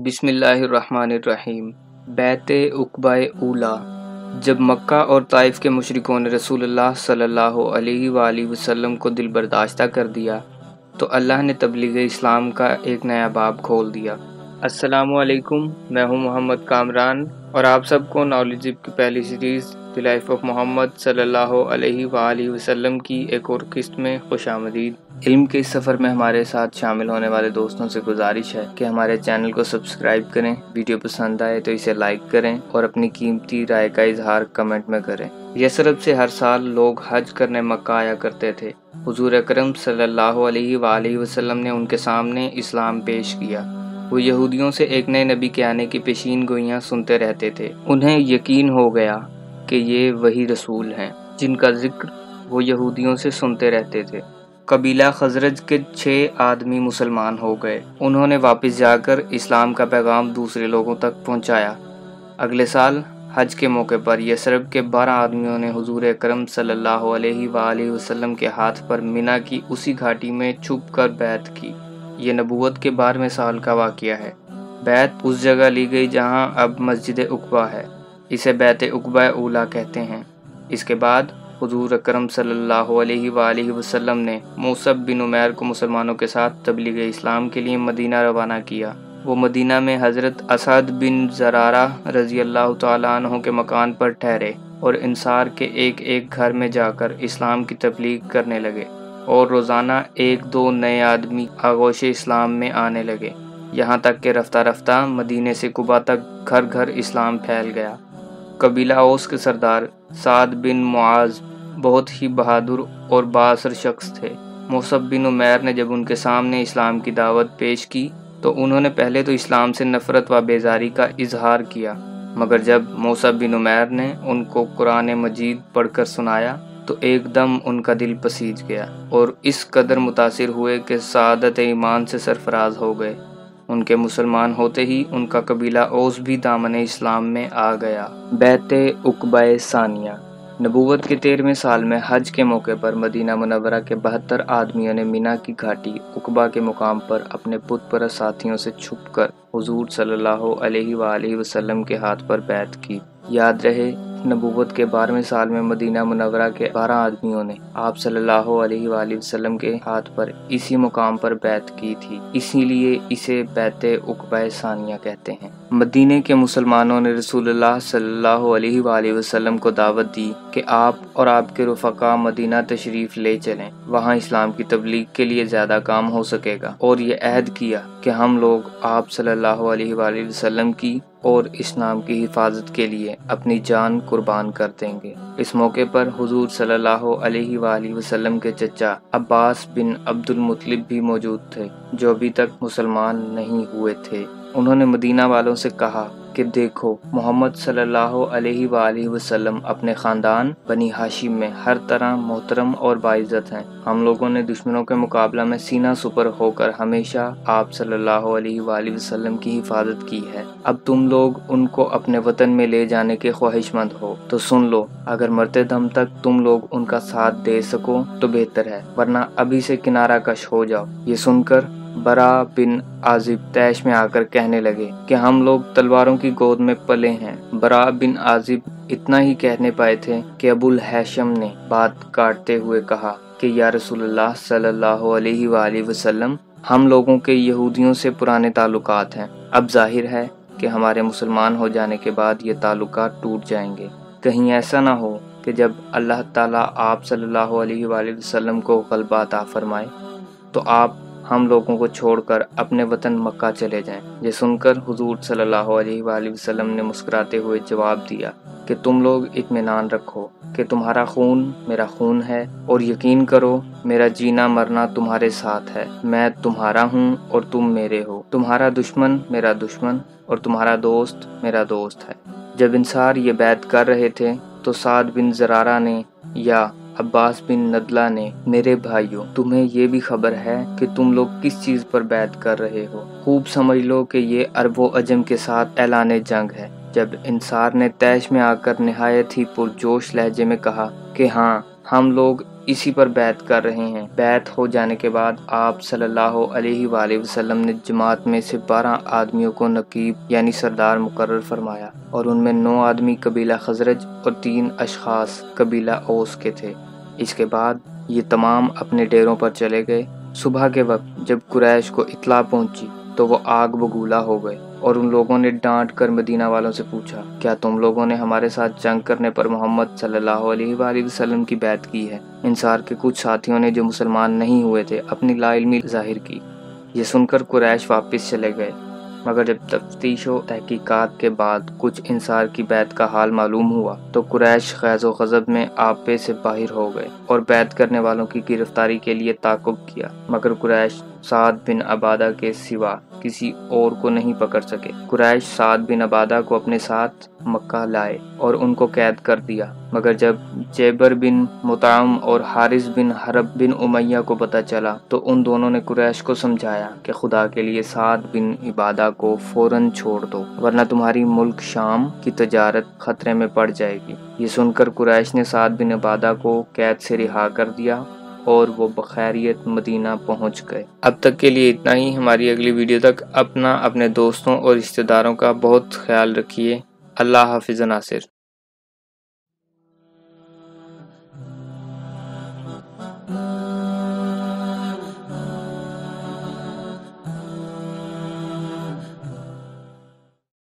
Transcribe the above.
بسم اللہ الرحمن الرحیم۔ بیعت عقبہ اولا۔ جب مکہ اور طائف کے مشرکوں نے رسول اللہ صلی اللہ علیہ وآلہ وسلم کو دل برداشتہ کر دیا تو اللہ نے تبلیغ اسلام کا ایک نیا باب کھول دیا۔ السلام علیکم، میں ہوں محمد کامران اور آپ سب کو knowledge zip کی پہلی سیریز دی لائف آف محمد صلی اللہ علیہ وآلہ وسلم کی ایک اور قسط میں خوش آمدید۔ علم کے اس سفر میں ہمارے ساتھ شامل ہونے والے دوستوں سے گزارش ہے کہ ہمارے چینل کو سبسکرائب کریں، ویڈیو پسند آئے تو اسے لائک کریں اور اپنی قیمتی رائے کا اظہار کمنٹ میں کریں۔ یثرب سے ہر سال لوگ حج کرنے مکہ آیا کرتے تھے۔ حضور اکرم صلی اللہ علیہ وآلہ وسلم نے ان کے سامنے اسلام پیش کیا۔ وہ یہودیوں سے ایک نئے نبی کے آنے کی پیشین گوئیاں سنتے رہتے تھے۔ انہیں یقین ہو گیا کہ یہ وہی رسول ہیں جن کا ذکر وہ یہودیوں سے سنتے رہتے تھے۔ قبیلہ خزرج کے 6 آدمی مسلمان ہو گئے۔ انہوں نے واپس جا کر اسلام کا پیغام دوسرے لوگوں تک پہنچایا۔ اگلے سال حج کے موقع پر یثرب کے 12 آدمیوں نے حضور اکرم صلی اللہ علیہ وآلہ وسلم کے ہاتھ پر مینا کی اسی گھاٹی میں چھپ کر بیعت کی۔ یہ نبوت کے 12ویں سال کا واقعہ ہے۔ بیعت اس جگہ لی گئی جہاں اب مسجد عقبہ ہے۔ اسے بیعت عقبہ اولا کہتے ہیں۔ اس کے بعد حضور اکرم صلی اللہ علیہ وآلہ وسلم نے موسیٰ بن عمیر کو مسلمانوں کے ساتھ تبلیغ اسلام کے لیے مدینہ روانہ کیا۔ وہ مدینہ میں حضرت اسعد بن زرارہ رضی اللہ تعالیٰ عنہ کے مکان پر ٹھہرے اور انصار کے ایک ایک گھر میں جا کر اسلام کی تبلیغ کرنے لگے اور روزانہ 1-2 نئے آدمی آغوش اسلام میں آنے لگے، یہاں تک کہ رفتہ رفتہ مدینے سے قبا تک گھر گھر اسلام پھیل گیا۔ قبیلہ اوس کے سردار سعد بن معاذ بہت ہی بہادر اور بااثر شخص تھے۔ موسیٰ بن عمیر نے جب ان کے سامنے اسلام کی دعوت پیش کی تو انہوں نے پہلے تو اسلام سے نفرت و بیزاری کا اظہار کیا، مگر جب موسیٰ بن عمیر نے ان کو قرآن مجید پڑھ کر سنایا تو ایک دم ان کا دل پسیج گیا اور اس قدر متاثر ہوئے کہ سعادت ایمان سے سرفراز ہو گئے۔ ان کے مسلمان ہوتے ہی ان کا قبیلہ اوس بھی دامن اسلام میں آ گیا۔ بیعت عقبہ ثانیہ۔ نبوت کے 13ویں سال میں حج کے موقع پر مدینہ منورہ کے 72 آدمیوں نے مینا کی گھاٹی عقبہ کے مقام پر اپنے بت پرست ساتھیوں سے چھپ کر حضور صلی اللہ علیہ وآلہ وسلم کے ہاتھ پر بیعت کی۔ یاد رہے، نبوت کے 12ویں سال میں مدینہ منورہ کے 12 آدمیوں نے آپ صلی اللہ علیہ وآلہ وسلم کے ہاتھ پر اسی مقام پر بیعت کی تھی، اسی لیے اسے بیعت عقبہ ثانیہ کہتے ہیں۔ مدینے کے مسلمانوں نے رسول اللہ صلی اللہ علیہ وآلہ وسلم کو دعوت دی کہ آپ اور آپ کے رفقا مدینہ تشریف لے چلیں، وہاں اسلام کی تبلیغ کے لیے زیادہ کام ہو سکے گا، اور یہ عہد کیا کہ ہم لوگ آپ صلی اللہ علیہ وآلہ وسلم کی اور اسلام کی حفاظت کے لیے اپنی جان قربان کر دیں گے۔ اس موقع پر حضور صلی اللہ علیہ وآلہ وسلم کے چچا عباس بن عبد المطلب بھی موجود تھے، جو ابھی تک مسلمان نہیں ہوئے تھے۔ انہوں نے مدینہ والوں سے کہا کہ دیکھو، محمد صلی اللہ علیہ وآلہ وسلم اپنے خاندان بنی ہاشم میں ہر طرح محترم اور باعزت ہیں۔ ہم لوگوں نے دشمنوں کے مقابلہ میں سینہ سپر ہو کر ہمیشہ آپ صلی اللہ علیہ وآلہ وسلم کی حفاظت کی ہے۔ اب تم لوگ ان کو اپنے وطن میں لے جانے کے خواہش مند ہو تو سن لو، اگر مرتے دم تک تم لوگ ان کا ساتھ دے سکو تو بہتر ہے، ورنہ ابھی سے کنارہ کش ہو جاؤ۔ یہ سن کر برا بن عازب طیش میں آ کر کہنے لگے کہ ہم لوگ تلواروں کی گود میں پلے ہیں۔ برا بن عازب اتنا ہی کہنے پائے تھے کہ ابو الہیثم نے بات کاٹتے ہوئے کہا کہ یا رسول اللہ صلی اللہ علیہ وآلہ وسلم، ہم لوگوں کے یہودیوں سے پرانے تعلقات ہیں، اب ظاہر ہے کہ ہمارے مسلمان ہو جانے کے بعد یہ تعلقات ٹوٹ جائیں گے۔ کہیں ایسا نہ ہو کہ جب اللہ تعالیٰ آپ صلی اللہ علیہ وآلہ وسلم کو غلبہ عطا فرمائے تو آپ ہم لوگوں کو چھوڑ کر اپنے وطن مکہ چلے جائیں۔ یہ سن کر حضور صلی اللہ علیہ وآلہ وسلم نے مسکراتے ہوئے جواب دیا کہ تم لوگ اطمینان رکھو کہ تمہارا خون میرا خون ہے، اور یقین کرو میرا جینا مرنا تمہارے ساتھ ہے۔ میں تمہارا ہوں اور تم میرے ہو، تمہارا دشمن میرا دشمن اور تمہارا دوست میرا دوست ہے۔ جب انصار یہ بیعت کر رہے تھے تو سعد بن زرارہ نے یا عباس بن ندلہ نے، میرے بھائیوں، تمہیں یہ بھی خبر ہے کہ تم لوگ کس چیز پر بیعت کر رہے ہو؟ خوب سمجھ لو کہ یہ عرب و عجم کے ساتھ اعلان جنگ ہے۔ جب انصار نے طیش میں آ کر نہایت ہی پرجوش لہجے میں کہا کہ ہاں، ہم لوگ اسی پر بیعت کر رہے ہیں۔ بیعت ہو جانے کے بعد آپ صلی اللہ علیہ وآلہ وسلم نے جماعت میں سے 12 آدمیوں کو نقیب یعنی سردار مقرر فرمایا، اور ان میں 9 آدمی قبیلہ خزرج اور 3 اشخاص قبیلہ اوس کے تھے۔ اس کے بعد یہ تمام اپنے ڈیروں پر چلے گئے۔ صبح کے وقت جب قریش کو اطلاع پہنچی تو وہ آگ بگولا ہو گئے، اور ان لوگوں نے ڈانٹ کر مدینہ والوں سے پوچھا، کیا تم لوگوں نے ہمارے ساتھ جنگ کرنے پر محمد صلی اللہ علیہ وآلہ وسلم کی بیعت کی ہے؟ انصار کے کچھ ساتھیوں نے جو مسلمان نہیں ہوئے تھے اپنی لا علمی ظاہر کی۔ یہ سن کر قریش واپس چلے گئے، مگر جب تفتیش و تحقیقات کے بعد کچھ انصار کی بیعت کا حال معلوم ہوا تو قریش غیظ و غضب میں آپے سے باہر ہو گئے اور بیعت کرنے والوں کی گرفتاری کے لیے تعاقب کیا، مگر قریش سعد بن عبادہ کے سوا کسی اور کو نہیں پکڑ سکے۔ قریش سعد بن عبادہ کو اپنے ساتھ مکہ لائے اور ان کو قید کر دیا، مگر جب جیبر بن مطعم اور حارث بن حرب بن امیہ کو پتہ چلا تو ان دونوں نے قریش کو سمجھایا کہ خدا کے لیے سعد بن عبادہ کو فوراً چھوڑ دو، ورنہ تمہاری ملک شام کی تجارت خطرے میں پڑ جائے گی۔ یہ سن کر قریش نے سعد بن عبادہ کو قید سے رہا کر دیا اور وہ بخیریت مدینہ پہنچ گئے۔ اب تک کے لیے اتنا ہی۔ ہماری اگلی ویڈیو تک اپنا، اپنے دوستوں اور رشتہ داروں کا بہت خیال رکھیے۔ اللہ حافظ ناصر۔